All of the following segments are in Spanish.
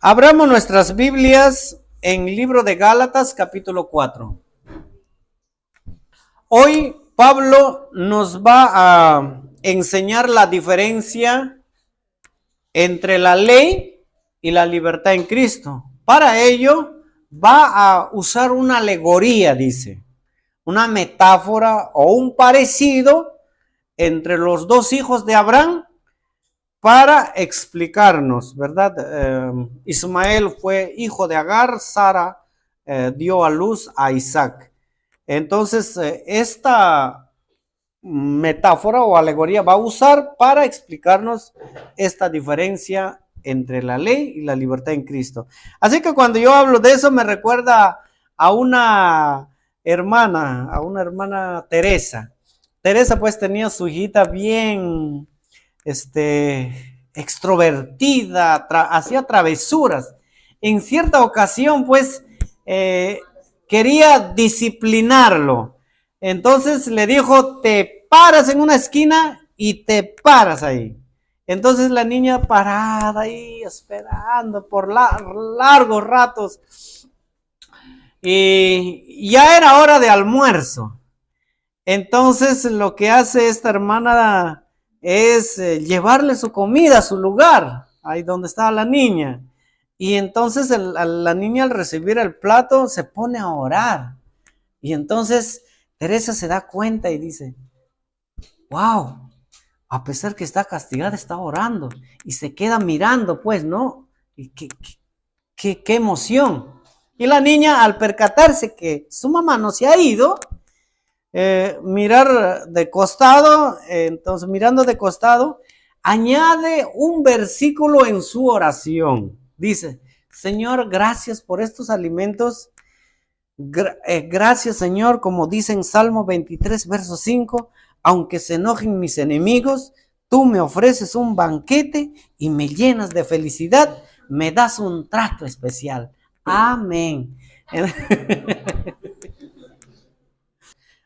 Abramos nuestras Biblias en el libro de Gálatas, capítulo 4. Hoy Pablo nos va a enseñar la diferencia entre la ley y la libertad en Cristo. Para ello va a usar una alegoría, dice, una metáfora o un parecido entre los dos hijos de Abraham para explicarnos, ¿verdad? Ismael fue hijo de Agar, Sara dio a luz a Isaac. Entonces, esta metáfora o alegoría va a usar para explicarnos esta diferencia entre la ley y la libertad en Cristo. Así que cuando yo hablo de eso me recuerda a una hermana Teresa. Teresa pues tenía su hijita bien extrovertida, hacía travesuras. En cierta ocasión pues quería disciplinarlo. Entonces le dijo, te paras en una esquina y te paras ahí. Entonces la niña parada ahí esperando por largos ratos. Y ya era hora de almuerzo. Entonces lo que hace esta hermana es llevarle su comida a su lugar, ahí donde estaba la niña. Y entonces la niña al recibir el plato se pone a orar. Y entonces Teresa se da cuenta y dice, wow, a pesar que está castigada, está orando. Y se queda mirando, pues, ¿no? Y qué emoción. Y la niña, al percatarse que su mamá no se ha ido, mirar de costado, entonces mirando de costado, añade un versículo en su oración. Dice, Señor, gracias por estos alimentos. Gracias, Señor, como dice en Salmo 23, verso 5, aunque se enojen mis enemigos, tú me ofreces un banquete y me llenas de felicidad, me das un trato especial. Amén.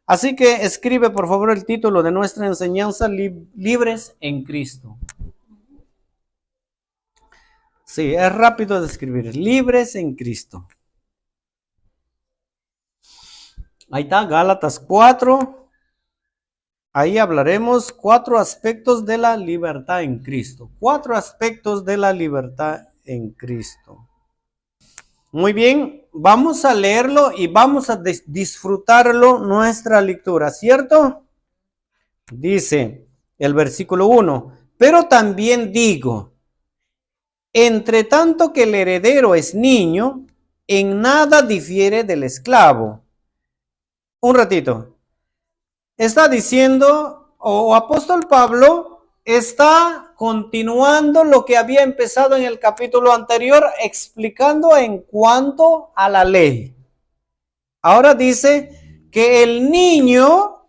Así que escribe por favor el título de nuestra enseñanza, Libres en Cristo. Sí, es rápido de escribir, Libres en Cristo. Ahí está, Gálatas 4. Ahí hablaremos 4 aspectos de la libertad en Cristo. 4 aspectos de la libertad en Cristo. Muy bien, vamos a leerlo y vamos a disfrutarlo nuestra lectura, ¿cierto? Dice el versículo 1, pero también digo, entre tanto que el heredero es niño, en nada difiere del esclavo. Un ratito. Está diciendo, o apóstol Pablo está continuando lo que había empezado en el capítulo anterior, explicando en cuanto a la ley. Ahora dice que el niño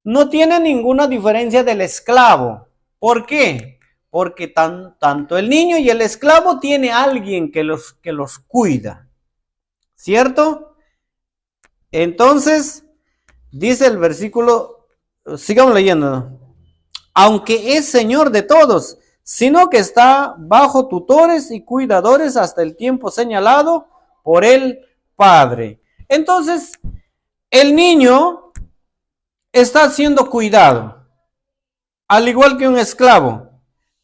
no tiene ninguna diferencia del esclavo. ¿Por qué? Porque tanto el niño y el esclavo tiene alguien que los cuida. ¿Cierto? Entonces, dice el versículo, sigamos leyendo. Aunque es señor de todos, sino que está bajo tutores y cuidadores hasta el tiempo señalado por el Padre. Entonces, el niño está siendo cuidado, al igual que un esclavo.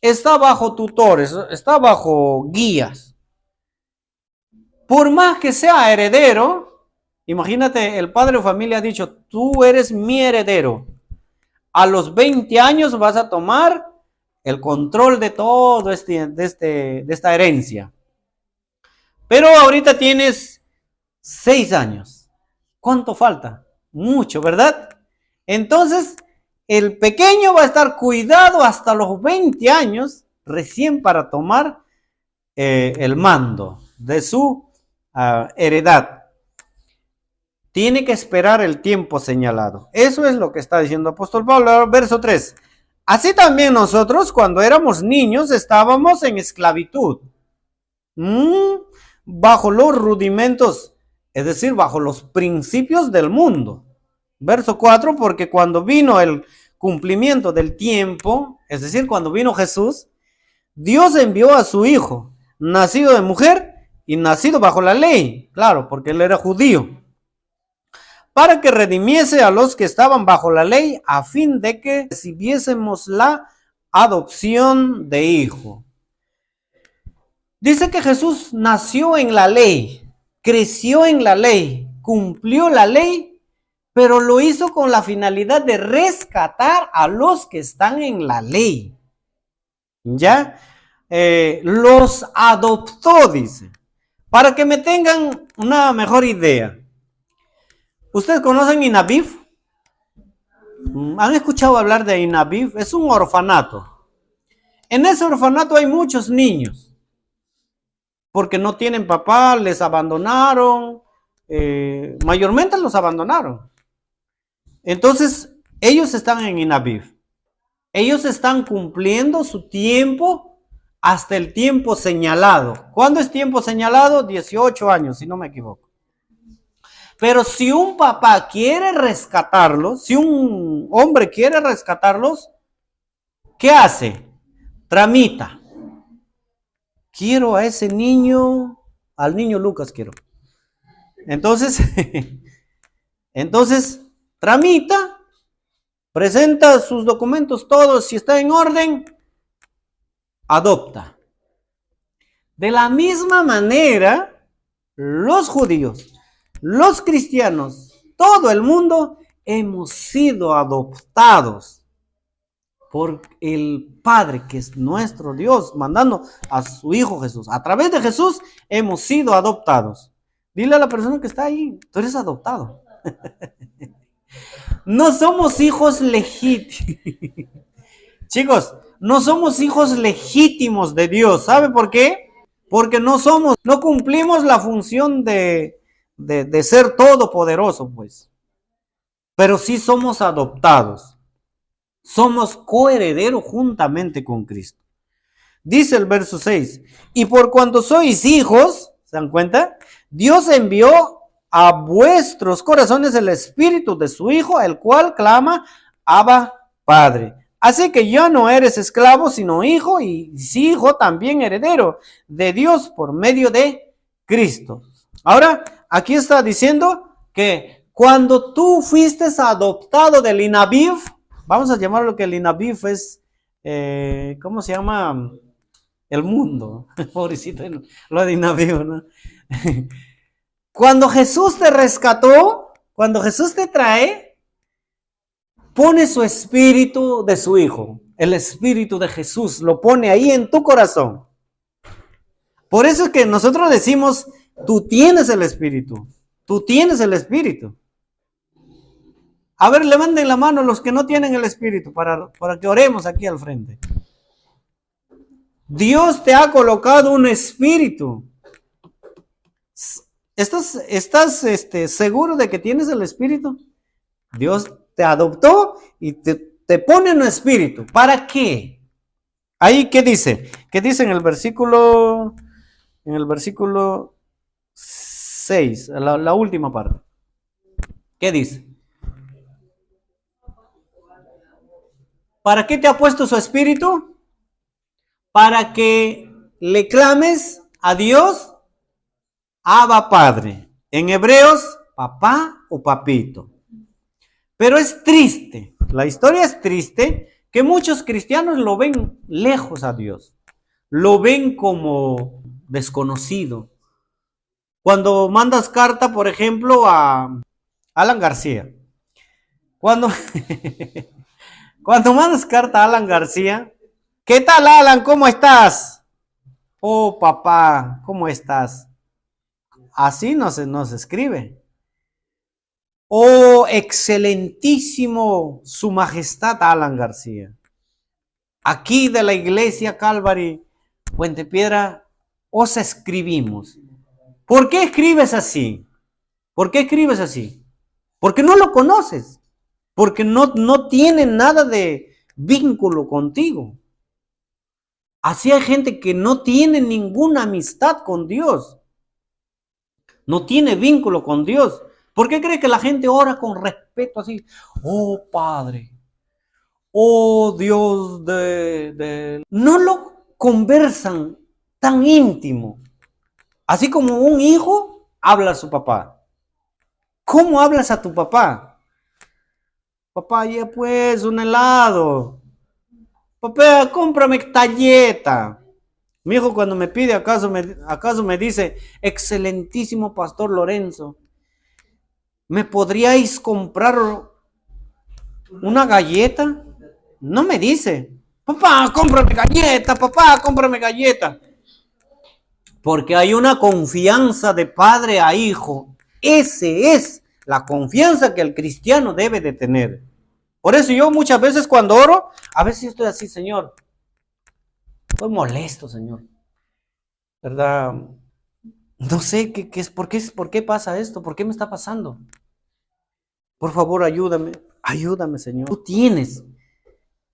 Está bajo tutores, está bajo guías. Por más que sea heredero, imagínate, el padre de familia ha dicho, tú eres mi heredero. A los 20 años vas a tomar el control de todo de esta herencia. Pero ahorita tienes 6 años. ¿Cuánto falta? Mucho, ¿verdad? Entonces, el pequeño va a estar cuidado hasta los 20 años, recién para tomar el mando de su heredad. Tiene que esperar el tiempo señalado. Eso es lo que está diciendo el apóstol Pablo. Verso 3. Así también nosotros, cuando éramos niños, estábamos en esclavitud. Bajo los rudimentos, es decir, bajo los principios del mundo. Verso 4, porque cuando vino el cumplimiento del tiempo, es decir, cuando vino Jesús, Dios envió a su Hijo, nacido de mujer y nacido bajo la ley, claro, porque él era judío, para que redimiese a los que estaban bajo la ley, a fin de que recibiésemos la adopción de hijo. Dice que Jesús nació en la ley, creció en la ley, cumplió la ley, pero lo hizo con la finalidad de rescatar a los que están en la ley. ¿Ya? Los adoptó, dice. Para que me tengan una mejor idea. ¿Ustedes conocen Inabif? ¿Han escuchado hablar de Inabif? Es un orfanato. En ese orfanato hay muchos niños. Porque no tienen papá, les abandonaron. Mayormente los abandonaron. Entonces, ellos están en Inabif. Ellos están cumpliendo su tiempo hasta el tiempo señalado. ¿Cuándo es tiempo señalado? 18 años, si no me equivoco. Pero si un papá quiere rescatarlos, si un hombre quiere rescatarlos, ¿qué hace? Tramita. Quiero a ese niño, al niño Lucas quiero. Entonces, tramita, presenta sus documentos todos, si está en orden, adopta. De la misma manera, los judíos, los cristianos, todo el mundo hemos sido adoptados por el Padre, que es nuestro Dios, mandando a su Hijo Jesús. A través de Jesús hemos sido adoptados. Dile a la persona que está ahí, tú eres adoptado. No somos hijos legítimos. Chicos, no somos hijos legítimos de Dios. ¿Sabe por qué? Porque no cumplimos la función de ser todopoderoso, pues. Pero sí somos adoptados. Somos coherederos juntamente con Cristo. Dice el verso 6, y por cuanto sois hijos, ¿se dan cuenta? Dios envió a vuestros corazones el espíritu de su Hijo, el cual clama, Abba, Padre. Así que ya no eres esclavo, sino hijo, y si hijo, también heredero de Dios por medio de Cristo. Ahora, aquí está diciendo que cuando tú fuiste adoptado del Inabif, vamos a llamarlo que el Inabif es, ¿cómo se llama? El mundo. Pobrecito, lo de Inabif, ¿no? Cuando Jesús te rescató, cuando Jesús te trae, pone su espíritu de su Hijo, el espíritu de Jesús, lo pone ahí en tu corazón. Por eso es que nosotros decimos, tú tienes el espíritu, tú tienes el espíritu. A ver, levanten la mano los que no tienen el espíritu para que oremos aquí al frente. Dios te ha colocado un espíritu. ¿Estás seguro de que tienes el espíritu? Dios te adoptó y te pone un espíritu. ¿Para qué? Ahí, ¿qué dice? ¿Qué dice en el versículo 6, la última parte? ¿Qué dice? ¿Para qué te ha puesto su espíritu? Para que le clames a Dios, Abba Padre. En hebreos, papá o papito. Pero es triste, la historia es triste, que muchos cristianos lo ven lejos a Dios. Lo ven como desconocido. Cuando mandas carta, por ejemplo, a Alan García. Cuando mandas carta a Alan García, ¿qué tal, Alan? ¿Cómo estás? Oh, papá, ¿cómo estás? Así no se escribe. Oh, excelentísimo su majestad Alan García. Aquí de la iglesia Calvary, Puente Piedra, os escribimos. ¿Por qué escribes así? ¿Por qué escribes así? Porque no lo conoces. Porque no tiene nada de vínculo contigo. Así hay gente que no tiene ninguna amistad con Dios. No tiene vínculo con Dios. ¿Por qué cree que la gente ora con respeto así? Oh, Padre. Oh, Dios de... No lo conversan tan íntimo. Así como un hijo habla a su papá. ¿Cómo hablas a tu papá? Papá, ya pues, un helado. Papá, cómprame galleta. Mi hijo cuando me pide, acaso me dice, excelentísimo pastor Lorenzo, ¿me podríais comprar una galleta? No me dice, papá, cómprame galleta. Porque hay una confianza de padre a hijo. Esa es la confianza que el cristiano debe de tener. Por eso yo muchas veces cuando oro, a veces estoy así, Señor, estoy molesto, Señor, ¿verdad? No sé qué es, por qué pasa esto, por qué me está pasando. Por favor, ayúdame, Señor. Tú tienes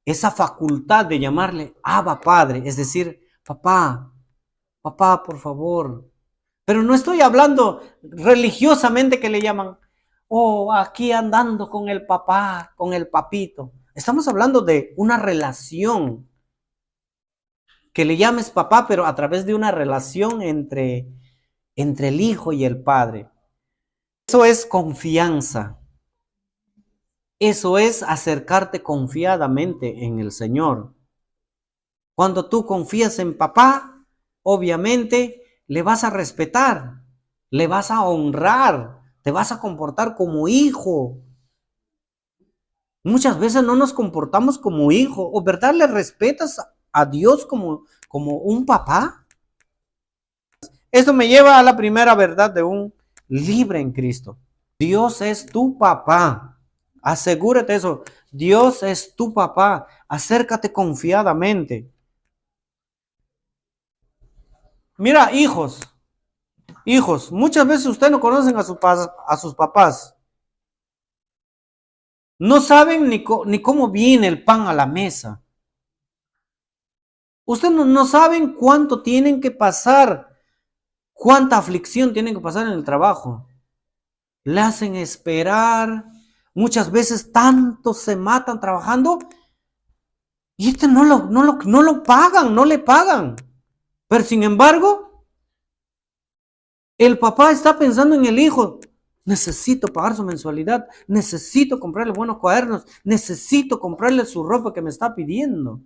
esa facultad de llamarle Abba Padre, es decir, papá, por favor. Pero no estoy hablando religiosamente que le llaman, oh, aquí andando con el papá, con el papito. Estamos hablando de una relación, que le llames papá, pero a través de una relación entre el hijo y el padre. Eso es confianza. Eso es acercarte confiadamente en el Señor. Cuando tú confías en papá, obviamente le vas a respetar, le vas a honrar, te vas a comportar como hijo. Muchas veces no nos comportamos como hijo, ¿o verdad le respetas a Dios como un papá? Esto me lleva a la primera verdad de un libre en Cristo. Dios es tu papá. Asegúrate eso. Dios es tu papá. Acércate confiadamente. Mira, hijos, muchas veces ustedes no conocen a sus papás. No saben ni cómo viene el pan a la mesa. Ustedes no saben cuánto tienen que pasar, cuánta aflicción tienen que pasar en el trabajo. Le hacen esperar. Muchas veces tanto se matan trabajando y no lo pagan, no le pagan. Pero sin embargo, el papá está pensando en el hijo. Necesito pagar su mensualidad, necesito comprarle buenos cuadernos, necesito comprarle su ropa que me está pidiendo.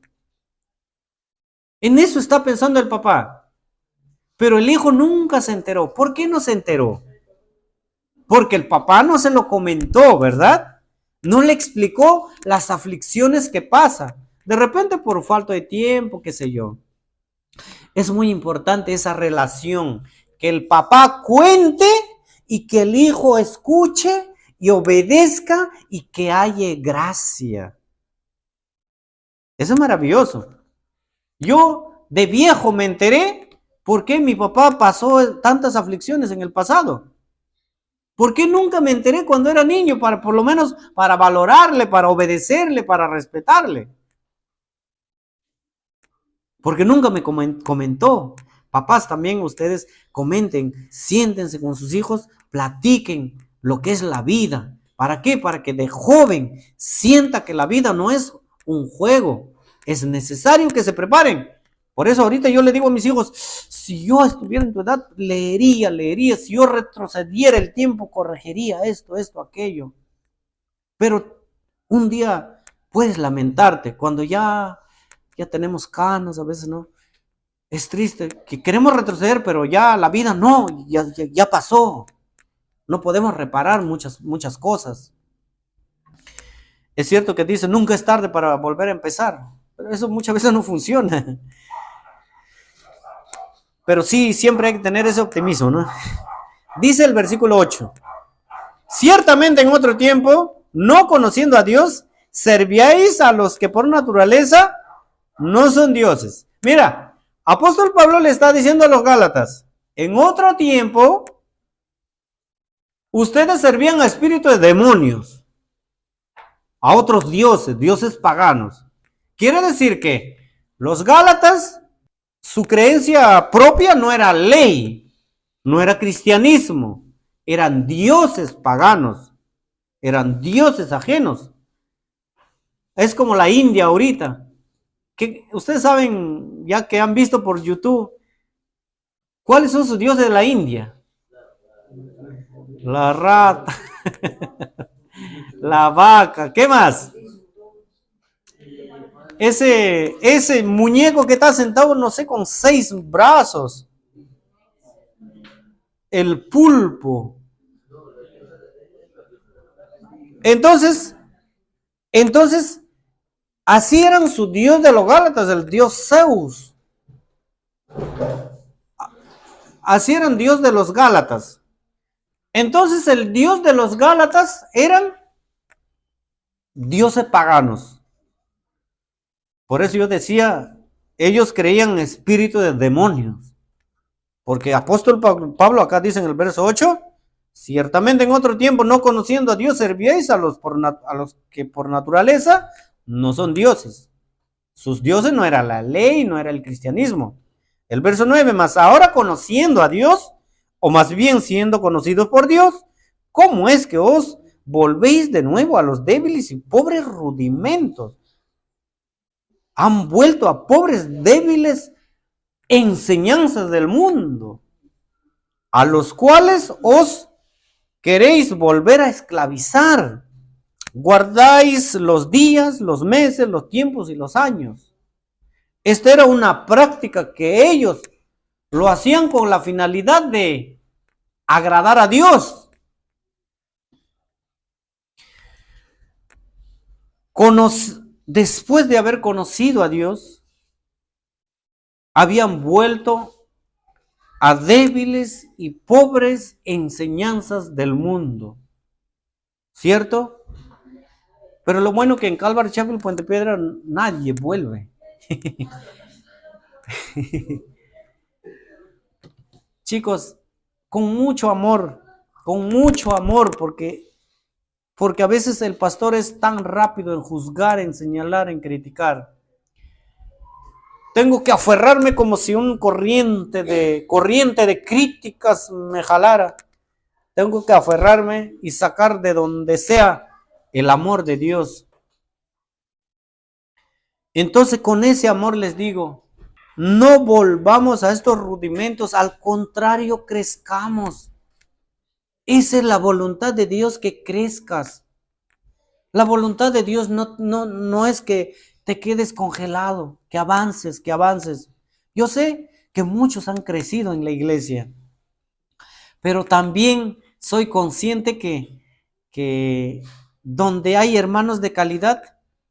En eso está pensando el papá. Pero el hijo nunca se enteró. ¿Por qué no se enteró? Porque el papá no se lo comentó, ¿verdad? No le explicó las aflicciones que pasa. De repente por falta de tiempo, qué sé yo. Es muy importante esa relación. Que el papá cuente y que el hijo escuche y obedezca y que haya gracia. Eso es maravilloso. Yo de viejo me enteré por qué mi papá pasó tantas aflicciones en el pasado. ¿Por qué nunca me enteré cuando era niño? Por lo menos para valorarle, para obedecerle, para respetarle. Porque nunca me comentó. Papás, también ustedes comenten, siéntense con sus hijos, platiquen lo que es la vida. ¿Para qué? Para que de joven sienta que la vida no es un juego. Es necesario que se preparen. Por eso ahorita yo le digo a mis hijos, si yo estuviera en tu edad, leería. Si yo retrocediera el tiempo, corregiría esto, aquello. Pero un día puedes lamentarte cuando ya tenemos canas, a veces no. Es triste que queremos retroceder, pero ya la vida no, ya pasó. No podemos reparar muchas cosas. Es cierto que dice, nunca es tarde para volver a empezar, pero eso muchas veces no funciona. Pero sí, siempre hay que tener ese optimismo, ¿no? Dice el versículo 8, ciertamente en otro tiempo, no conociendo a Dios, servíais a los que por naturaleza no son dioses. Mira, apóstol Pablo le está diciendo a los Gálatas, en otro tiempo, ustedes servían a espíritus de demonios, a otros dioses paganos. Quiere decir que los Gálatas, su creencia propia no era ley, no era cristianismo, eran dioses paganos, eran dioses ajenos. Es como la India ahorita, que ustedes saben, ya que han visto por YouTube, ¿Cuáles son sus dioses de la India? La rata, la vaca, ¿qué más? Ese muñeco que está sentado, no sé, con 6 brazos. El pulpo. Entonces, así eran su dios de los Gálatas, el dios Zeus. Así eran dios de los Gálatas. Entonces, el dios de los Gálatas eran dioses paganos. Por eso yo decía, ellos creían en espíritu de demonios. Porque apóstol Pablo acá dice en el verso 8, ciertamente en otro tiempo no conociendo a Dios servíais a los que por naturaleza no son dioses. Sus dioses no era la ley, no era el cristianismo. El verso 9, más ahora conociendo a Dios, o más bien siendo conocidos por Dios, ¿cómo es que os volvéis de nuevo a los débiles y pobres rudimentos? Han vuelto a pobres, débiles enseñanzas del mundo, a los cuales os queréis volver a esclavizar. Guardáis los días, los meses, los tiempos y los años. Esta era una práctica que ellos lo hacían con la finalidad de agradar a Dios. Después de haber conocido a Dios, habían vuelto a débiles y pobres enseñanzas del mundo. ¿Cierto? Pero lo bueno que en Calvary Chapel, Puente Piedra, nadie vuelve. Chicos, con mucho amor, porque a veces el pastor es tan rápido en juzgar, en señalar, en criticar. Tengo que aferrarme como si un corriente de críticas me jalara. Tengo que aferrarme y sacar de donde sea el amor de Dios. Entonces, con ese amor les digo, no volvamos a estos rudimentos, al contrario, crezcamos. Esa es la voluntad de Dios, que crezcas. La voluntad de Dios no es que te quedes congelado, que avances. Yo sé que muchos han crecido en la iglesia, pero también soy consciente que donde hay hermanos de calidad,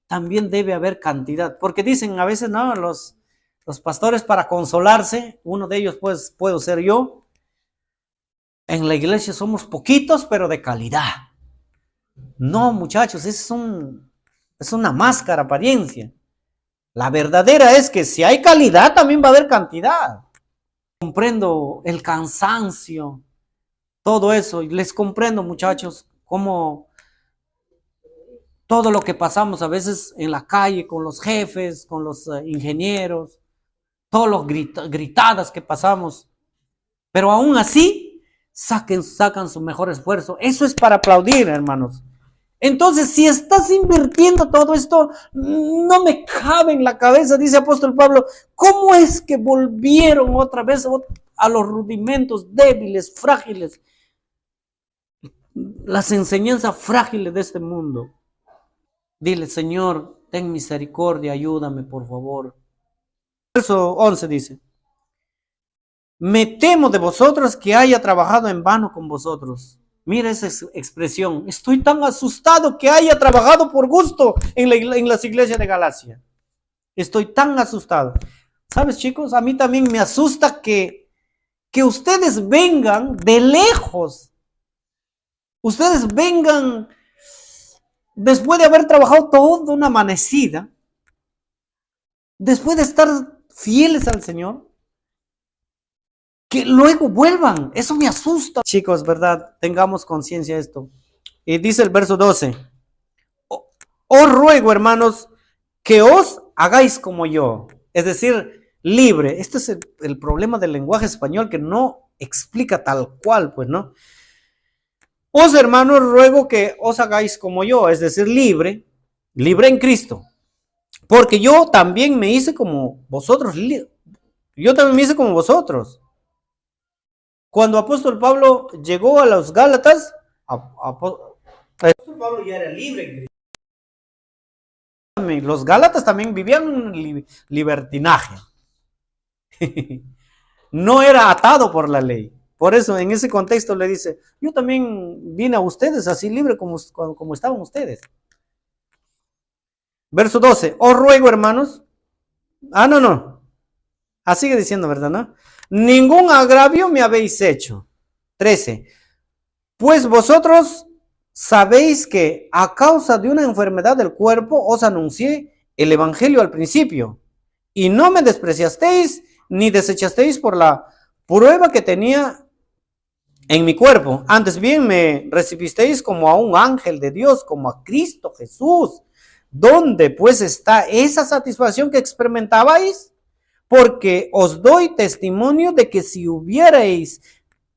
también debe haber cantidad. Porque dicen a veces, no, los pastores, para consolarse, uno de ellos pues puedo ser yo, en la iglesia somos poquitos, pero de calidad. No, muchachos, es una máscara, apariencia. La verdadera es que si hay calidad, también va a haber cantidad. Comprendo el cansancio, todo eso, y les comprendo, muchachos, como todo lo que pasamos a veces en la calle con los jefes, con los ingenieros, todos los gritadas que pasamos, pero aún así sacan su mejor esfuerzo. Eso es para aplaudir, hermanos. Entonces, si estás invirtiendo todo esto, no me cabe en la cabeza, dice apóstol Pablo, ¿cómo es que volvieron otra vez a los rudimentos débiles, frágiles, las enseñanzas frágiles de este mundo? Dile, Señor, ten misericordia, ayúdame, por favor. Verso 11 dice, me temo de vosotros que haya trabajado en vano con vosotros. Mira esa expresión, estoy tan asustado que haya trabajado por gusto en las iglesias de Galacia. Estoy tan asustado. ¿Sabes, chicos? A mí también me asusta que ustedes vengan de lejos. Ustedes vengan después de haber trabajado toda una amanecida, después de estar fieles al Señor, que luego vuelvan. Eso me asusta. Chicos, ¿verdad? Tengamos conciencia de esto. Y dice el verso 12, os ruego, hermanos, que os hagáis como yo. Es decir, libre. Este es el problema del lenguaje español, que no explica tal cual, pues, ¿no? Os, hermanos, ruego que os hagáis como yo, es decir, libre en Cristo. Porque yo también me hice como vosotros. Yo también me hice como vosotros. Cuando apóstol Pablo llegó a los Gálatas, apóstol Pablo ya era libre. Los Gálatas también vivían un libertinaje. No era atado por la ley. Por eso en ese contexto le dice, yo también vine a ustedes así libre como estaban ustedes. Verso 12, os ruego, hermanos. No. Sigue diciendo, ¿verdad? ¿No? Ningún agravio me habéis hecho. 13. Pues vosotros sabéis que a causa de una enfermedad del cuerpo os anuncié el evangelio al principio, y no me despreciasteis ni desechasteis por la prueba que tenía en mi cuerpo. Antes bien me recibisteis como a un ángel de Dios, como a Cristo Jesús. ¿Dónde pues está esa satisfacción que experimentabais? Porque os doy testimonio de que si hubierais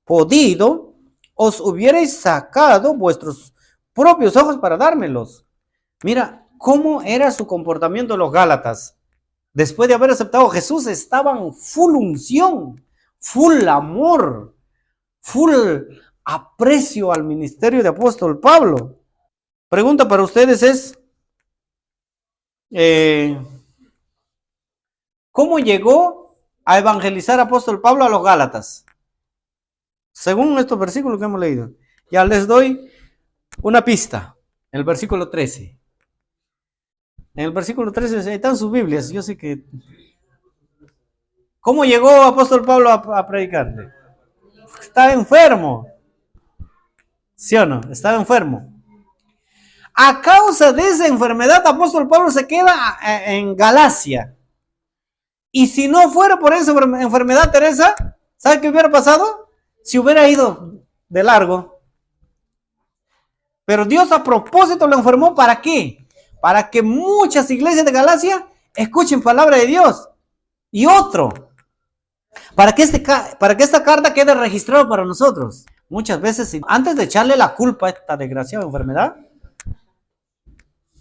podido, os hubierais sacado vuestros propios ojos para dármelos. Mira, ¿cómo era su comportamiento los Gálatas? Después de haber aceptado a Jesús, estaban full unción, full amor, full aprecio al ministerio de apóstol Pablo. Pregunta para ustedes es, ¿cómo llegó a evangelizar apóstol Pablo a los Gálatas? Según estos versículos que hemos leído. Ya les doy una pista. En el versículo 13. En el versículo 13 están sus Biblias. Yo sé que... ¿Cómo llegó apóstol Pablo a predicarle? Estaba enfermo. ¿Sí o no? Estaba enfermo. A causa de esa enfermedad, apóstol Pablo se queda en Galacia. Y si no fuera por esa enfermedad, Teresa, ¿sabe qué hubiera pasado? Si hubiera ido de largo. Pero Dios a propósito lo enfermó, ¿para qué? Para que muchas iglesias de Galacia escuchen palabra de Dios. Y otro, para que esta carta quede registrada para nosotros. Muchas veces, antes de echarle la culpa a esta desgraciada enfermedad,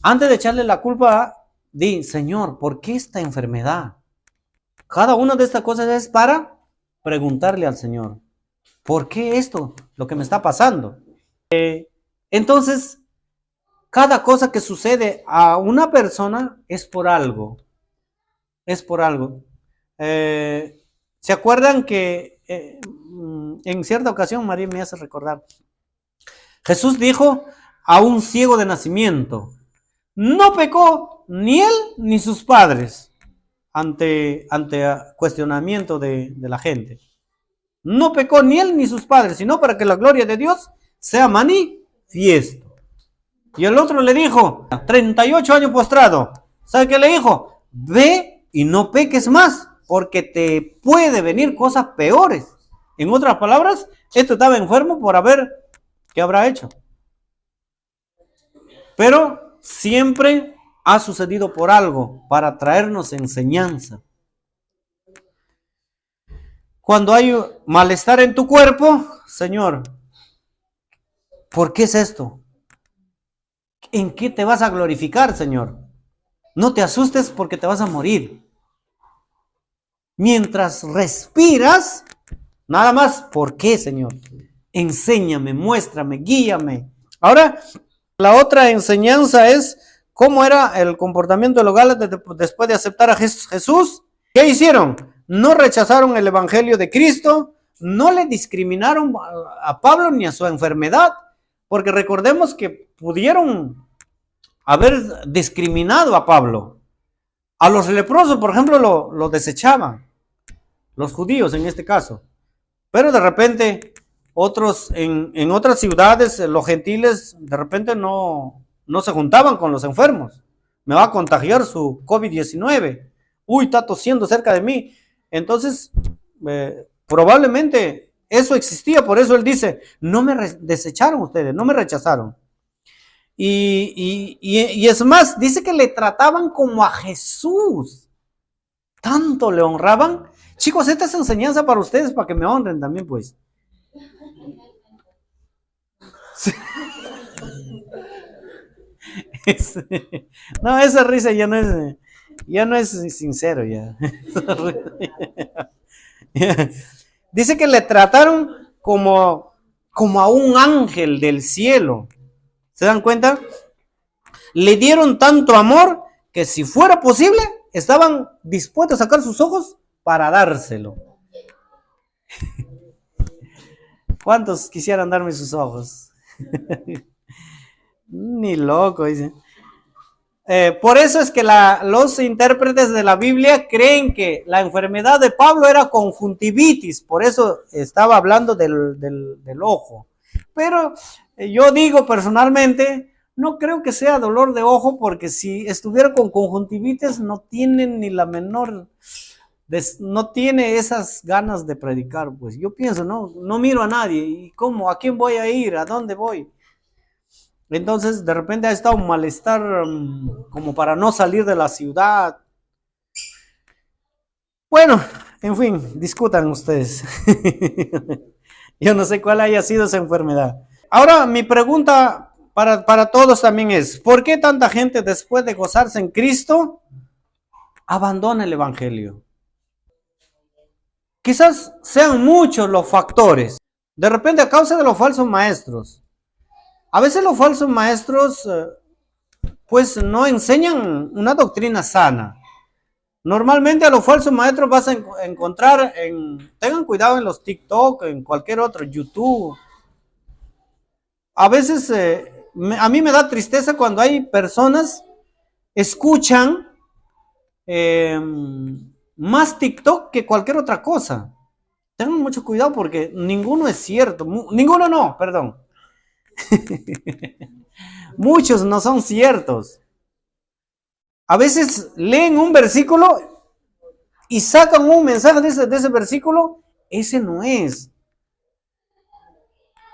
antes de echarle la culpa, di, Señor, ¿por qué esta enfermedad? Cada una de estas cosas es para preguntarle al Señor, ¿por qué esto? Lo que me está pasando. Entonces, cada cosa que sucede a una persona es por algo. Es por algo. ¿Se acuerdan que en cierta ocasión, María me hace recordar, Jesús dijo a un ciego de nacimiento, no pecó ni él ni sus padres ante cuestionamiento de la gente. No pecó ni él ni sus padres, sino para que la gloria de Dios sea manifiesto. Y el otro le dijo, 38 años postrado, ¿sabe qué le dijo? Ve y no peques más, porque te puede venir cosas peores. En otras palabras, esto estaba enfermo por ¿qué habrá hecho? Pero siempre ha sucedido por algo, para traernos enseñanza. Cuando hay malestar en tu cuerpo, Señor, ¿por qué es esto? ¿En qué te vas a glorificar, Señor? No te asustes porque te vas a morir. Mientras respiras, nada más, ¿por qué, Señor? Enséñame, muéstrame, guíame. Ahora, la otra enseñanza es cómo era el comportamiento de los Gálatas después de aceptar a Jesús. ¿Qué hicieron? No rechazaron el evangelio de Cristo, no le discriminaron a Pablo ni a su enfermedad, porque recordemos que pudieron haber discriminado a Pablo. A los leprosos, por ejemplo, lo desechaban, los judíos en este caso. Pero de repente, otros en otras ciudades, los gentiles, de repente no se juntaban con los enfermos. Me va a contagiar su COVID-19. Uy, está tosiendo cerca de mí. Entonces, probablemente eso existía, por eso él dice, no me desecharon ustedes, no me rechazaron. Y es más, dice que le trataban como a Jesús. Tanto le honraban. Chicos, esta es enseñanza para ustedes, para que me honren también, pues. Sí. No, esa risa ya no es sincero ya. Dice que le trataron como a un ángel del cielo. ¿Se dan cuenta? Le dieron tanto amor que si fuera posible, estaban dispuestos a sacar sus ojos para dárselo. ¿Cuántos quisieran darme sus ojos? Ni loco, dice. Por eso es que los intérpretes de la Biblia creen que la enfermedad de Pablo era conjuntivitis, por eso estaba hablando del ojo. Pero yo digo personalmente, no creo que sea dolor de ojo, porque si estuviera con conjuntivitis no tiene ni la menor, no tiene esas ganas de predicar. Pues yo pienso, no miro a nadie, ¿y cómo? ¿A quién voy a ir? ¿A dónde voy? Entonces, de repente ha estado un malestar como para no salir de la ciudad. Bueno, en fin, discutan ustedes. Yo no sé cuál haya sido esa enfermedad. Ahora, mi pregunta para todos también es, ¿por qué tanta gente después de gozarse en Cristo abandona el Evangelio? Quizás sean muchos los factores. De repente, a causa de los falsos maestros. A veces los falsos maestros pues no enseñan una doctrina sana. Normalmente a los falsos maestros vas a encontrar tengan cuidado en los TikTok, en cualquier otro, YouTube. A veces a mí me da tristeza cuando hay personas escuchan más TikTok que cualquier otra cosa. Tengan mucho cuidado porque ninguno es cierto. Ninguno no, perdón. Muchos no son ciertos. A veces leen un versículo y sacan un mensaje de ese versículo. Ese no es.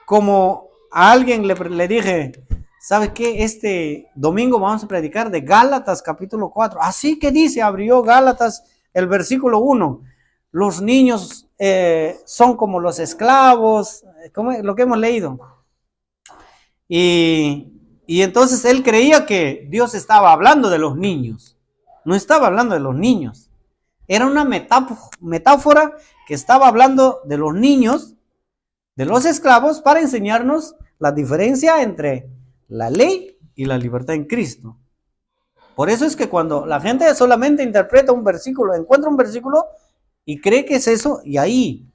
Como a alguien le dije, ¿sabe qué? Este domingo vamos a predicar de Gálatas capítulo 4. Así que dice, abrió Gálatas el versículo 1. Los niños son como los esclavos, como lo que hemos leído. Y entonces él creía que Dios estaba hablando de los niños. No estaba hablando de los niños. Era una metáfora que estaba hablando de los niños, de los esclavos, para enseñarnos la diferencia entre la ley y la libertad en Cristo. Por eso es que cuando la gente solamente interpreta un versículo, encuentra un versículo y cree que es eso, y ahí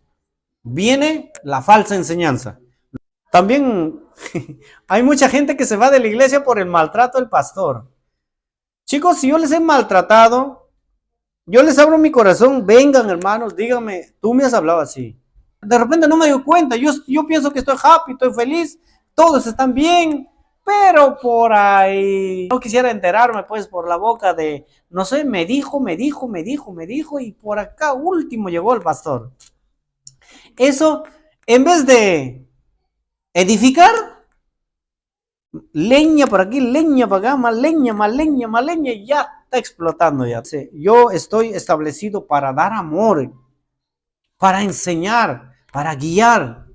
viene la falsa enseñanza. También hay mucha gente que se va de la iglesia por el maltrato del pastor. Chicos, si yo les he maltratado, yo les abro mi corazón, vengan hermanos, díganme, tú me has hablado así. De repente no me doy cuenta, yo pienso que estoy happy, estoy feliz, todos están bien, pero por ahí no quisiera enterarme pues por la boca de, no sé, me dijo, y por acá último llegó el pastor. Eso, en vez de edificar, leña por aquí, leña para acá, más leña, y ya está explotando ya. Yo estoy establecido para dar amor, para enseñar, para guiar.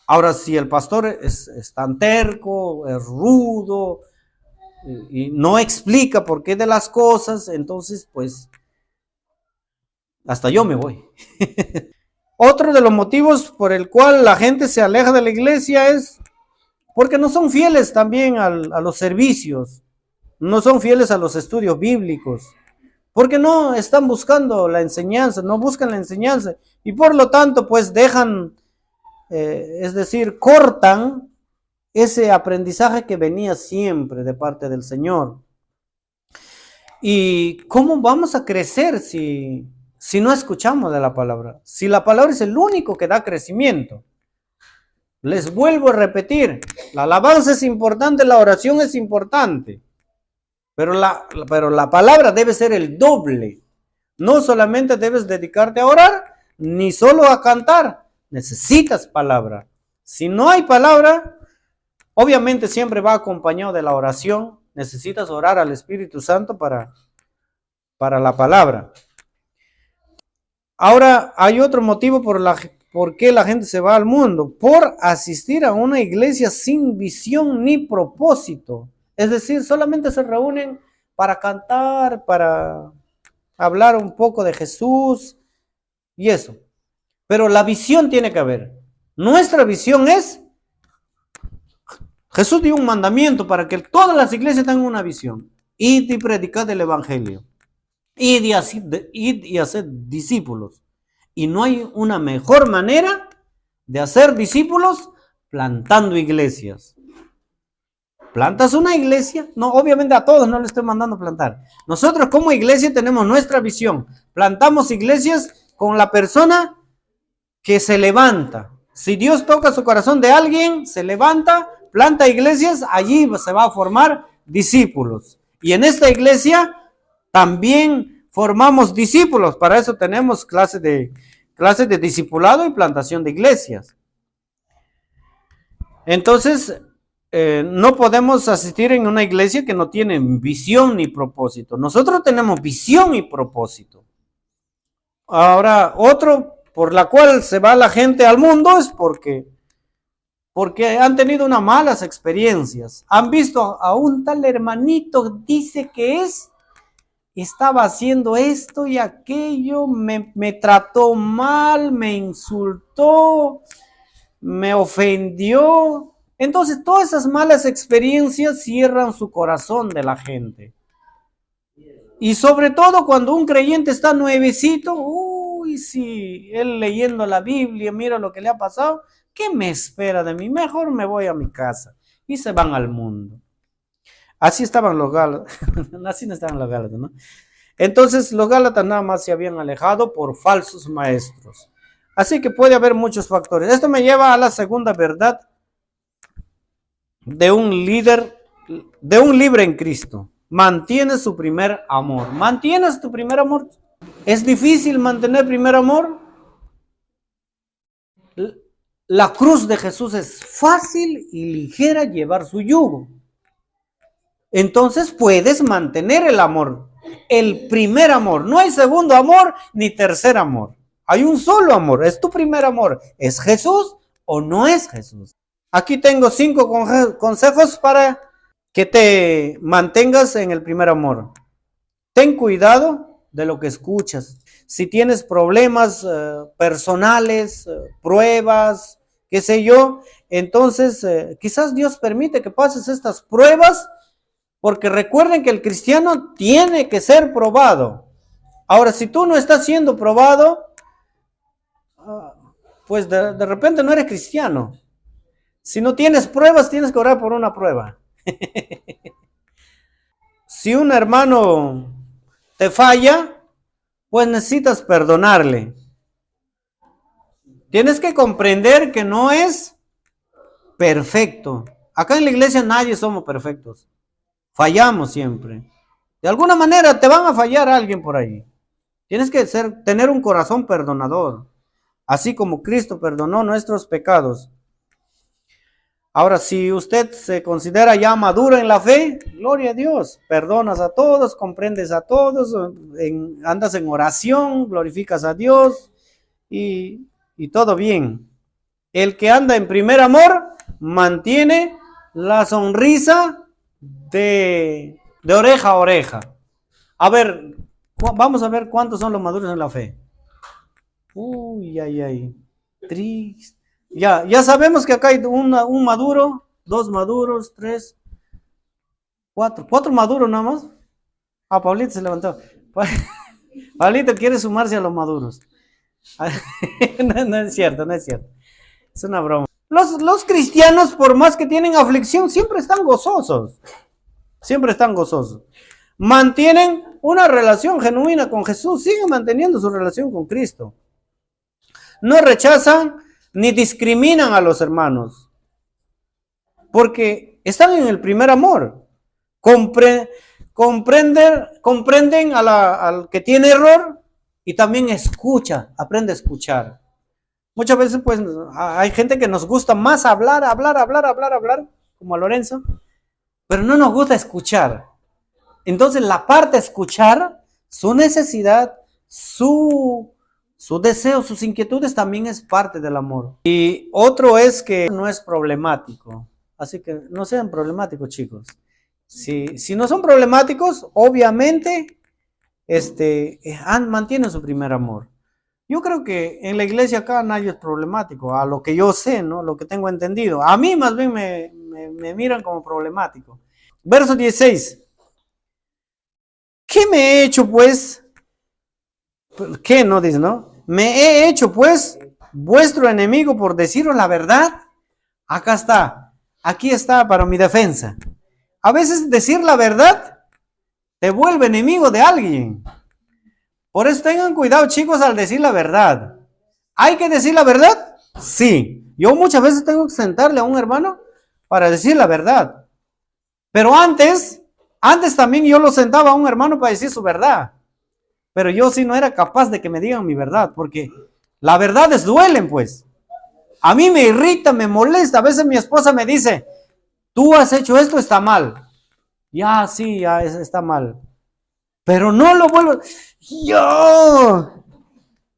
Ahora, si el pastor es tan terco, es rudo, y no explica por qué de las cosas, entonces pues hasta yo me voy. Otro de los motivos por el cual la gente se aleja de la iglesia es porque no son fieles también a los servicios, no son fieles a los estudios bíblicos, porque no están buscando la enseñanza, no buscan la enseñanza, y por lo tanto pues dejan, es decir, cortan ese aprendizaje que venía siempre de parte del Señor. ¿Y cómo vamos a crecer si no escuchamos de la palabra? Si la palabra es el único que da crecimiento. Les vuelvo a repetir, la alabanza es importante, la oración es importante, pero la palabra debe ser el doble. No solamente debes dedicarte a orar, ni solo a cantar, necesitas palabra. Si no hay palabra, obviamente siempre va acompañado de la oración, necesitas orar al Espíritu Santo para la palabra. Ahora hay otro motivo por qué la gente se va al mundo, por asistir a una iglesia sin visión ni propósito. Es decir, solamente se reúnen para cantar, para hablar un poco de Jesús y eso. Pero la visión tiene que haber. Nuestra visión es, Jesús dio un mandamiento para que todas las iglesias tengan una visión. Id y predicad el evangelio. Id y hacer discípulos. Y no hay una mejor manera de hacer discípulos plantando iglesias. ¿Plantas una iglesia? No, obviamente a todos no le estoy mandando plantar. Nosotros como iglesia tenemos nuestra visión. Plantamos iglesias con la persona que se levanta. Si Dios toca su corazón de alguien, se levanta, planta iglesias, allí se va a formar discípulos. Y en esta iglesia también formamos discípulos. Para eso tenemos clases de discipulado y plantación de iglesias. Entonces, no podemos asistir en una iglesia que no tiene visión ni propósito. Nosotros tenemos visión y propósito. Ahora, otro por la cual se va la gente al mundo es porque han tenido unas malas experiencias. Han visto a un tal hermanito, dice que estaba haciendo esto y aquello, me trató mal, me insultó, me ofendió. Entonces todas esas malas experiencias cierran su corazón de la gente. Y sobre todo cuando un creyente está nuevecito, uy, sí, él leyendo la Biblia, mira lo que le ha pasado, ¿qué me espera de mí? Mejor me voy a mi casa. Y se van al mundo. Así estaban los Gálatas, así no estaban los Gálatas, ¿no? Entonces los Gálatas nada más se habían alejado por falsos maestros. Así que puede haber muchos factores. Esto me lleva a la segunda verdad de un líder, de un libre en Cristo. Mantiene su primer amor. ¿Mantienes tu primer amor? ¿Es difícil mantener primer amor? La cruz de Jesús es fácil y ligera llevar su yugo. Entonces puedes mantener el amor, el primer amor. No hay segundo amor ni tercer amor. Hay un solo amor, es tu primer amor. ¿Es Jesús o no es Jesús? Aquí tengo 5 consejos para que te mantengas en el primer amor. Ten cuidado de lo que escuchas. Si tienes problemas personales, pruebas, qué sé yo, entonces quizás Dios permite que pases estas pruebas, porque recuerden que el cristiano tiene que ser probado. Ahora, si tú no estás siendo probado, pues de repente no eres cristiano. Si no tienes pruebas, tienes que orar por una prueba. Si un hermano te falla, pues necesitas perdonarle. Tienes que comprender que no es perfecto. Acá en la iglesia nadie somos perfectos. Fallamos siempre. De alguna manera te van a fallar a alguien por ahí. Tienes que tener un corazón perdonador, así como Cristo perdonó nuestros pecados. Ahora, si usted se considera ya maduro en la fe, gloria a Dios, perdonas a todos, comprendes a todos, andas en oración, glorificas a Dios y todo bien. El que anda en primer amor mantiene la sonrisa de oreja a oreja. A ver, vamos a ver cuántos son los maduros en la fe. Uy, ay, ay. Triste. Ya sabemos que acá hay un maduro, 2 maduros, 3, 4. 4 maduros nada más. Ah, Pablito se levantó. Pablito quiere sumarse a los maduros. No es cierto, no es cierto. Es una broma. Los cristianos, por más que tienen aflicción, siempre están gozosos. Siempre están gozosos. Mantienen una relación genuina con Jesús. Siguen manteniendo su relación con Cristo. No rechazan ni discriminan a los hermanos, porque están en el primer amor. Comprenden al que tiene error y también aprende a escuchar. Muchas veces pues hay gente que nos gusta más hablar, como a Lorenzo, pero no nos gusta escuchar. Entonces la parte de escuchar, su necesidad, su deseo, sus inquietudes también es parte del amor. Y otro es que no es problemático. Así que no sean problemáticos, chicos. Si no son problemáticos, obviamente mantienen su primer amor. Yo creo que en la iglesia acá nadie es problemático, a lo que yo sé, ¿no? Lo que tengo entendido. A mí más bien me miran como problemático. Verso 16. ¿Qué me he hecho pues? ¿Qué no dice, no? Me he hecho pues vuestro enemigo por deciros la verdad. Acá está. Aquí está para mi defensa. A veces decir la verdad te vuelve enemigo de alguien. Por eso tengan cuidado, chicos, al decir la verdad. ¿Hay que decir la verdad? Sí. Yo muchas veces tengo que sentarle a un hermano para decir la verdad. Pero antes también yo lo sentaba a un hermano para decir su verdad. Pero yo sí no era capaz de que me digan mi verdad, porque las verdades duelen, pues. A mí me irrita, me molesta. A veces mi esposa me dice, tú has hecho esto, está mal. Ya, sí, ya está mal. Pero no lo vuelvo. Yo.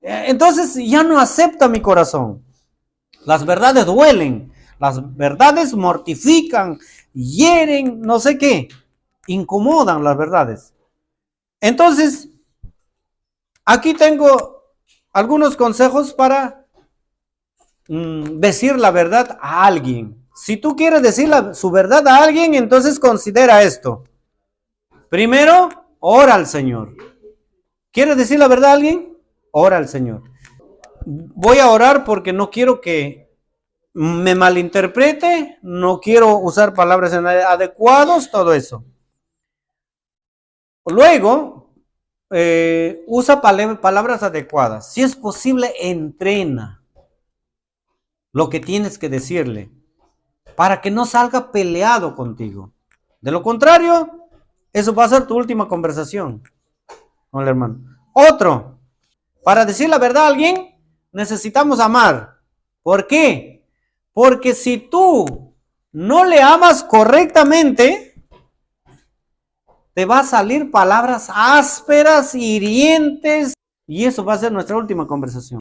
Entonces ya no acepta mi corazón. Las verdades duelen. Las verdades mortifican, hieren, no sé qué. Incomodan las verdades. Entonces, aquí tengo algunos consejos para decir la verdad a alguien. Si tú quieres decir su verdad a alguien, entonces considera esto. Primero, ora al Señor. ¿Quieres decir la verdad a alguien? Ora al Señor. Voy a orar porque no quiero que me malinterprete, no quiero usar palabras inadecuadas, todo eso. Luego, usa palabras adecuadas. Si es posible, entrena lo que tienes que decirle para que no salga peleado contigo. De lo contrario, eso va a ser tu última conversación con el hermano. Otro, para decir la verdad a alguien, necesitamos amar. ¿Por qué? Porque si tú no le amas correctamente, te va a salir palabras ásperas, hirientes, y eso va a ser nuestra última conversación.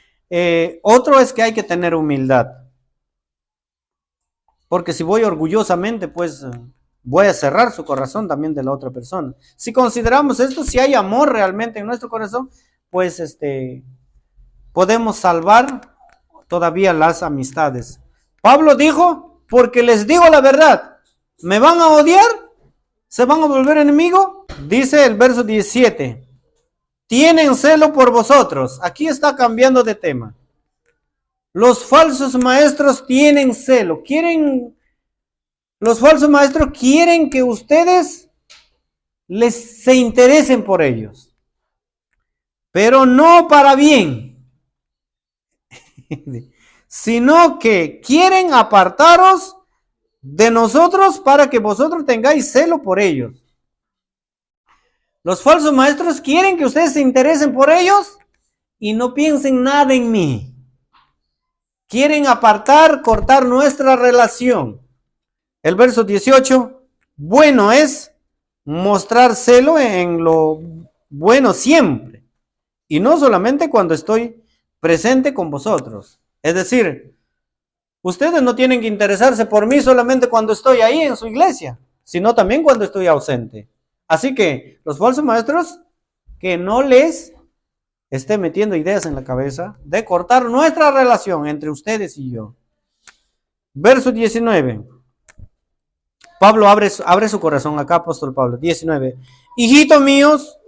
Otro es que hay que tener humildad. Porque si voy orgullosamente, pues voy a cerrar su corazón también de la otra persona. Si consideramos esto, si hay amor realmente en nuestro corazón, pues podemos salvar todavía las amistades. Pablo dijo, porque les digo la verdad, ¿me van a odiar? ¿Se van a volver enemigo? Dice el verso 17, tienen celo por vosotros. Aquí está cambiando de tema. Los falsos maestros tienen celo, los falsos maestros quieren que ustedes se interesen por ellos, pero no para bien, sino que quieren apartaros de nosotros para que vosotros tengáis celo por ellos. Los falsos maestros quieren que ustedes se interesen por ellos y no piensen nada en mí. Quieren apartar, cortar nuestra relación. El verso 18, bueno es mostrar celo en lo bueno siempre, y no solamente cuando estoy presente con vosotros. Es decir, ustedes no tienen que interesarse por mí solamente cuando estoy ahí en su iglesia, sino también cuando estoy ausente. Así que los falsos maestros, que no les esté metiendo ideas en la cabeza de cortar nuestra relación entre ustedes y yo. Verso 19. Pablo abre su corazón acá, apóstol Pablo. 19. Hijitos míos,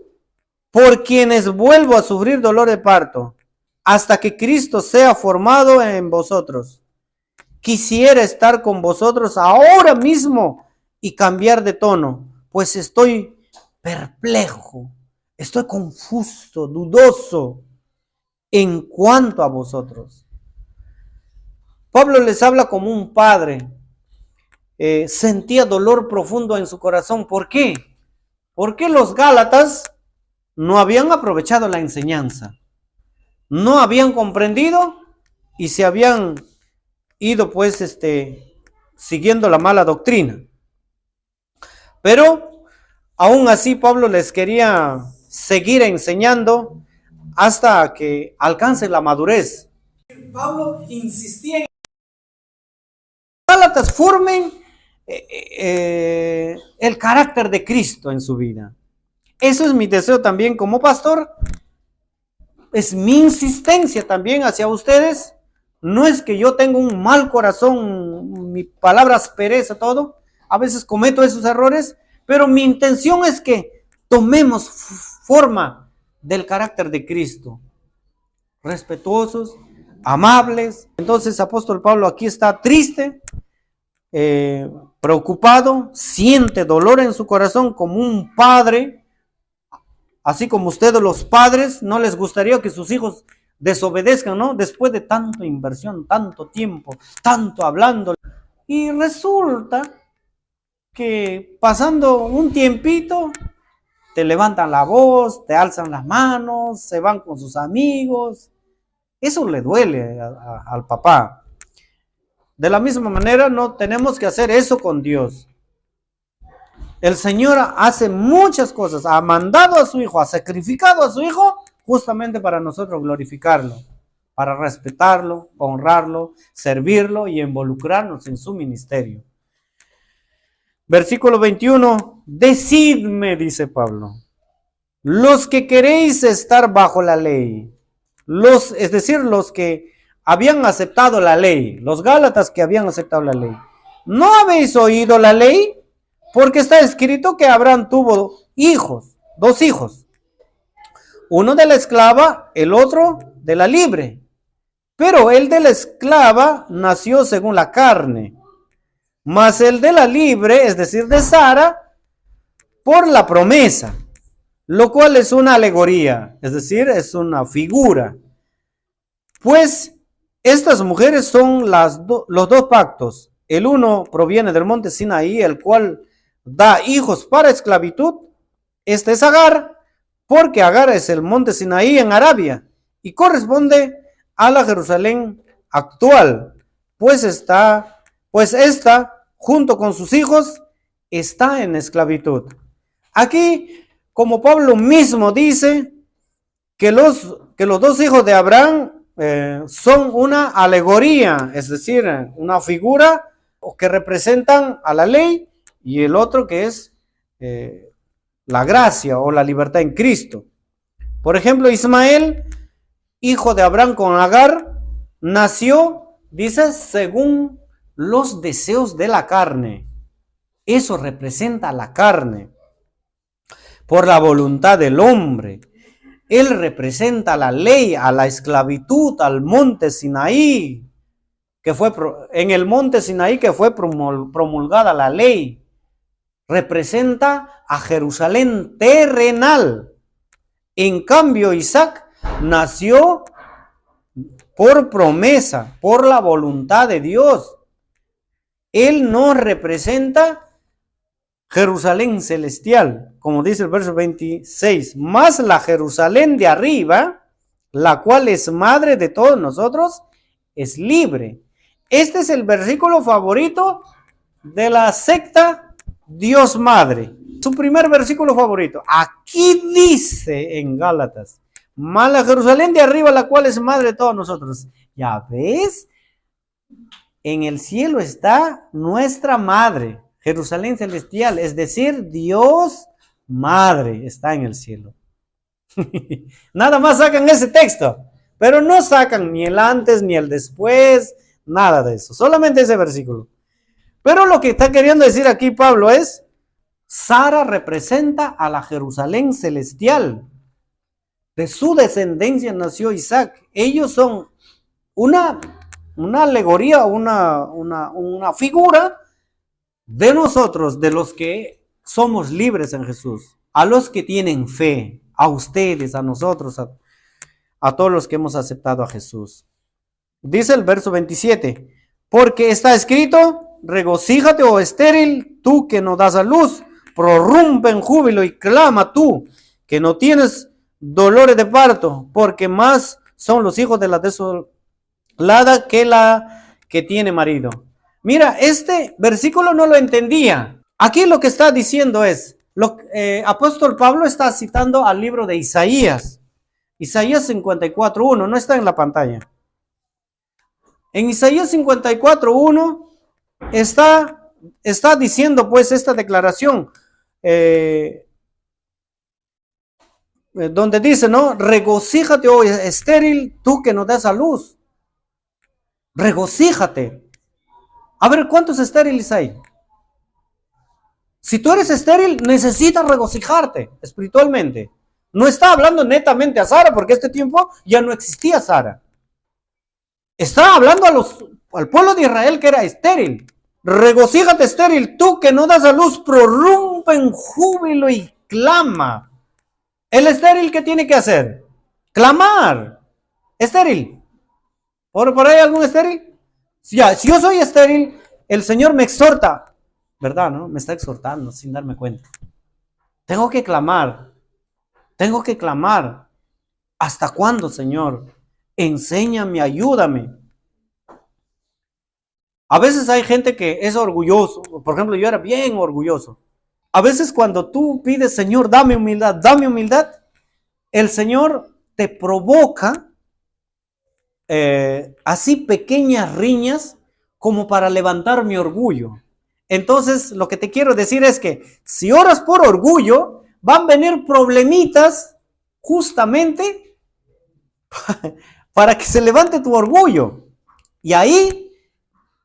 por quienes vuelvo a sufrir dolor de parto, hasta que Cristo sea formado en vosotros. Quisiera estar con vosotros ahora mismo y cambiar de tono, pues estoy perplejo, estoy confuso, dudoso en cuanto a vosotros. Pablo les habla como un padre. Sentía dolor profundo en su corazón. ¿Por qué? Porque los Gálatas no habían aprovechado la enseñanza, no habían comprendido y se habían ido pues siguiendo la mala doctrina. Pero aún así Pablo les quería seguir enseñando hasta que alcancen la madurez. Pablo insistía en que los Gálatas formen el carácter de Cristo en su vida. Eso es mi deseo también como pastor, es mi insistencia también hacia ustedes. No es que yo tenga un mal corazón, mi palabra aspereza, todo. A veces cometo esos errores, pero mi intención es que tomemos forma del carácter de Cristo. Respetuosos, amables. Entonces, apóstol Pablo aquí está triste, preocupado, siente dolor en su corazón como un padre. Así como ustedes los padres, no les gustaría que sus hijos desobedezcan, ¿no? Después de tanta inversión, tanto tiempo, tanto hablando. Y resulta que pasando un tiempito, te levantan la voz, te alzan las manos, se van con sus amigos. Eso le duele al papá. De la misma manera, no tenemos que hacer eso con Dios. El Señor hace muchas cosas, ha mandado a su Hijo, ha sacrificado a su Hijo justamente para nosotros glorificarlo, para respetarlo, honrarlo, servirlo y involucrarnos en su ministerio. Versículo 21, decidme, dice Pablo, los que queréis estar bajo la ley, es decir, los que habían aceptado la ley, los gálatas que habían aceptado la ley, ¿no habéis oído la ley? Porque está escrito que Abraham tuvo hijos, 2 hijos, uno de la esclava, el otro de la libre. Pero el de la esclava nació según la carne, mas el de la libre, es decir, de Sara, por la promesa, lo cual es una alegoría, es decir, es una figura. Pues estas mujeres son los 2 pactos. El uno proviene del monte Sinaí, el cual da hijos para esclavitud. Este es Agar, porque Agar es el monte Sinaí en Arabia y corresponde a la Jerusalén actual, pues esta, junto con sus hijos, está en esclavitud. Aquí, como Pablo mismo dice, que los 2 hijos de Abraham son una alegoría, es decir, una figura que representan a la ley, y el otro que es la gracia o la libertad en Cristo. Por ejemplo, Ismael, hijo de Abraham con Agar, nació, dice, según los deseos de la carne. Eso representa la carne. Por la voluntad del hombre. Él representa la ley, a la esclavitud, al monte Sinaí, que fue en el monte Sinaí que fue promulgada la ley. Representa a Jerusalén terrenal. En cambio, Isaac nació por promesa, por la voluntad de Dios. Él no representa Jerusalén celestial, como dice el verso 26, más la Jerusalén de arriba, la cual es madre de todos nosotros, es libre. Este es el versículo favorito de la secta Dios Madre. Su primer versículo favorito. Aquí dice en Gálatas, más la Jerusalén de arriba, la cual es madre de todos nosotros. ¿Ya ves? En el cielo está nuestra madre, Jerusalén celestial, es decir, Dios Madre está en el cielo. Nada más sacan ese texto, pero no sacan ni el antes ni el después, nada de eso, solamente ese versículo. Pero lo que está queriendo decir aquí Pablo es, Sara representa a la Jerusalén celestial. De su descendencia nació Isaac. Ellos son una alegoría, una figura de nosotros, de los que somos libres en Jesús, a los que tienen fe, a ustedes, a nosotros, a todos los que hemos aceptado a Jesús. Dice el verso 27, porque está escrito, regocíjate, oh estéril, tú que no das a luz, prorrumpe en júbilo y clama tú, que no tienes dolores de parto, porque más son los hijos de la desolada que la que tiene marido. Mira, este versículo no lo entendía. Aquí lo que está diciendo es, apóstol Pablo está citando al libro de Isaías. Isaías 54:1, no está en la pantalla. En Isaías 54:1 está diciendo pues esta declaración. donde dice, ¿no? Regocíjate, oh estéril, tú que no das a luz. Regocíjate. A ver, ¿cuántos estériles hay? Si tú eres estéril, necesitas regocijarte espiritualmente. No está hablando netamente a Sara, porque este tiempo ya no existía Sara. Está hablando al pueblo de Israel que era estéril. Regocíjate, estéril, tú que no das a luz, prorrumpe en júbilo y clama. El estéril, ¿qué tiene que hacer? Clamar. Estéril. ¿Por ahí algún estéril? Si yo soy estéril, el Señor me exhorta, ¿verdad? ¿No? Me está exhortando sin darme cuenta. Tengo que clamar. Tengo que clamar. ¿Hasta cuándo, Señor? Enséñame, ayúdame. A veces hay gente que es orgulloso. Por ejemplo, yo era bien orgulloso. A veces cuando tú pides, Señor, dame humildad, el Señor te provoca así pequeñas riñas como para levantar mi orgullo. Entonces, lo que te quiero decir es que si oras por orgullo, van a venir problemitas justamente para que se levante tu orgullo. Y ahí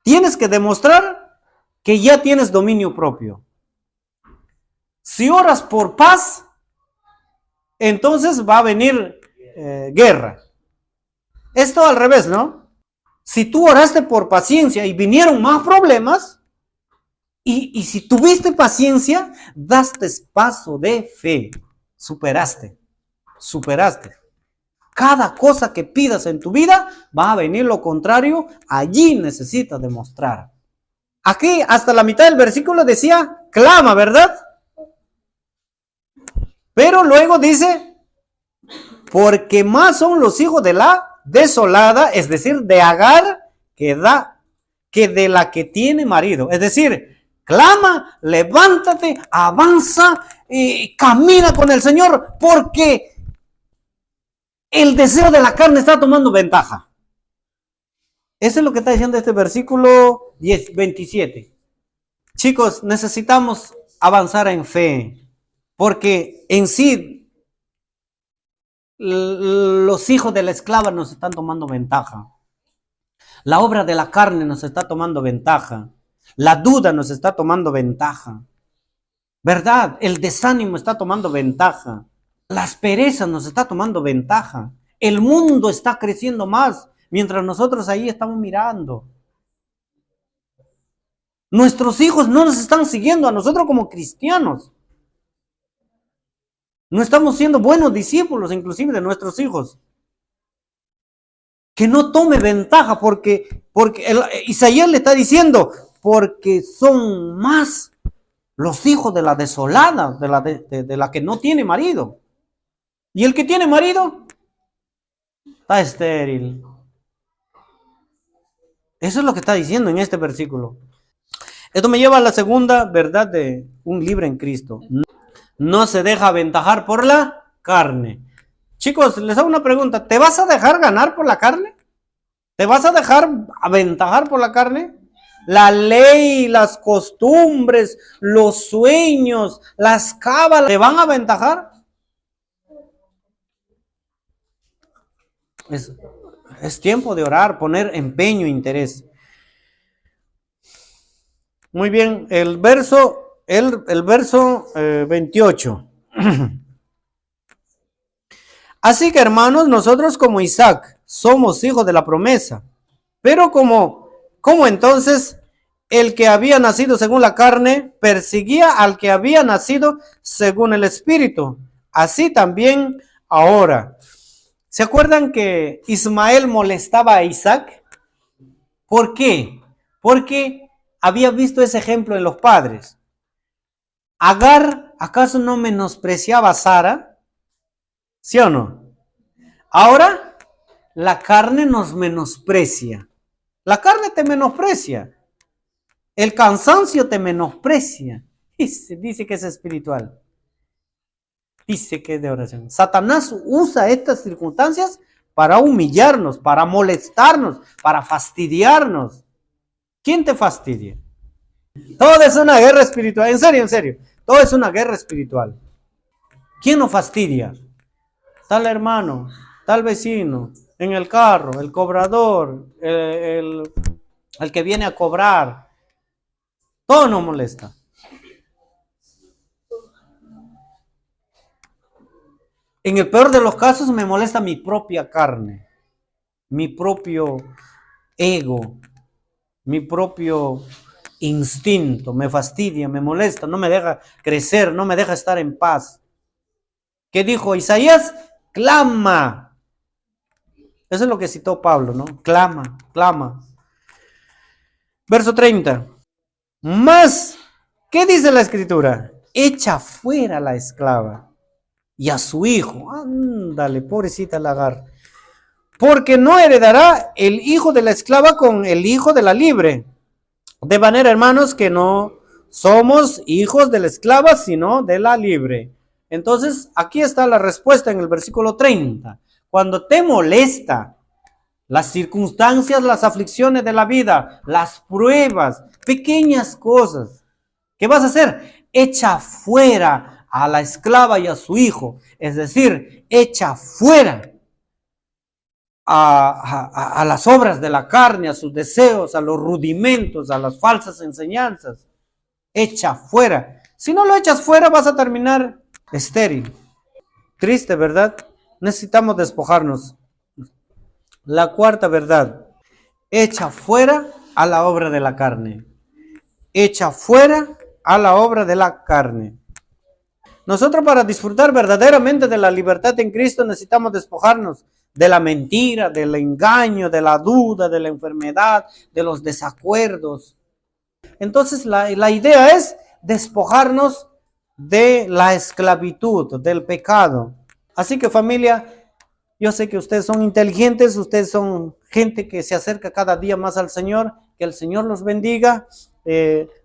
tienes que demostrar que ya tienes dominio propio. Si oras por paz, entonces va a venir guerra. Esto al revés, ¿no? Si tú oraste por paciencia y vinieron más problemas, y si tuviste paciencia, daste paso de fe. Superaste. Cada cosa que pidas en tu vida va a venir lo contrario. Allí necesitas demostrar. Aquí hasta la mitad del versículo decía, clama, ¿verdad? Pero luego dice, porque más son los hijos de la desolada, es decir, de Agar, que de la que tiene marido. Es decir, clama, levántate, avanza, camina con el Señor, porque el deseo de la carne está tomando ventaja. Eso es lo que está diciendo este versículo 27. Chicos, necesitamos avanzar en fe, porque en sí los hijos de la esclava nos están tomando ventaja. La obra de la carne nos está tomando ventaja. La duda nos está tomando ventaja. ¿Verdad? El desánimo está tomando ventaja. Las perezas nos está tomando ventaja. El mundo está creciendo más mientras nosotros ahí estamos mirando. Nuestros hijos no nos están siguiendo a nosotros como cristianos. No estamos siendo buenos discípulos, inclusive de nuestros hijos. Que no tome ventaja, porque Isaías le está diciendo, porque son más los hijos de la desolada, de la que no tiene marido. Y el que tiene marido está estéril. Eso es lo que está diciendo en este versículo. Esto me lleva a la segunda verdad de un libre en Cristo. No se deja aventajar por la carne. Chicos, les hago una pregunta. ¿Te vas a dejar ganar por la carne? ¿Te vas a dejar aventajar por la carne? La ley, las costumbres, los sueños, las cábalas, ¿te van a aventajar? Es tiempo de orar, poner empeño, interés. Muy bien, el verso 28. Así que, hermanos, nosotros como Isaac somos hijos de la promesa. Pero como entonces el que había nacido según la carne perseguía al que había nacido según el espíritu, así también ahora. ¿Se acuerdan que Ismael molestaba a Isaac? ¿Por qué? Porque había visto ese ejemplo en los padres. Agar, ¿acaso no menospreciaba a Sara? ¿Sí o no? Ahora, la carne nos menosprecia. La carne te menosprecia. El cansancio te menosprecia. Dice que es espiritual. Dice que es de oración. Satanás usa estas circunstancias para humillarnos, para molestarnos, para fastidiarnos. ¿Quién te fastidia? Todo es una guerra espiritual. En serio. Todo es una guerra espiritual. ¿Quién nos fastidia? tal hermano, tal vecino, en el carro, el cobrador, el que viene a cobrar, todo nos molesta. En el peor de los casos me molesta mi propia carne, mi propio ego, mi propio instinto, me fastidia, me molesta, no me deja crecer, no me deja estar en paz. ¿Qué dijo Isaías? Clama. Eso es lo que citó Pablo, ¿no? Clama, clama. Verso 30. Más, ¿qué dice la escritura? Echa fuera a la esclava y a su hijo. Ándale, pobrecita Lagar. Porque no heredará el hijo de la esclava con el hijo de la libre. De manera, hermanos, que no somos hijos de la esclava, sino de la libre. Entonces, aquí está la respuesta en el versículo 30. Cuando te molesta las circunstancias, las aflicciones de la vida, las pruebas, pequeñas cosas, ¿qué vas a hacer? Echa fuera a la esclava y a su hijo. Es decir, echa fuera a las obras de la carne, a sus deseos, a los rudimentos, a las falsas enseñanzas. Echa fuera. Si no lo echas fuera, vas a terminar estéril. Triste, ¿verdad? Necesitamos despojarnos. La cuarta verdad. Echa fuera a la obra de la carne. Echa fuera a la obra de la carne. Nosotros, para disfrutar verdaderamente de la libertad en Cristo, necesitamos despojarnos de la mentira, del engaño, de la duda, de la enfermedad, de los desacuerdos. Entonces la idea es despojarnos de la esclavitud, del pecado. Así que, familia, yo sé que ustedes son inteligentes, ustedes son gente que se acerca cada día más al Señor. Que el Señor los bendiga.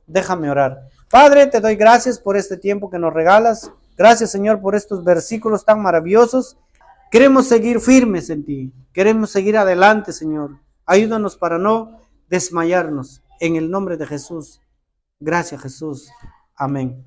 Déjame orar. Padre, te doy gracias por este tiempo que nos regalas. Gracias, Señor, por estos versículos tan maravillosos. Queremos seguir firmes en ti. Queremos seguir adelante, Señor. Ayúdanos para no desmayarnos. En el nombre de Jesús. Gracias, Jesús. Amén.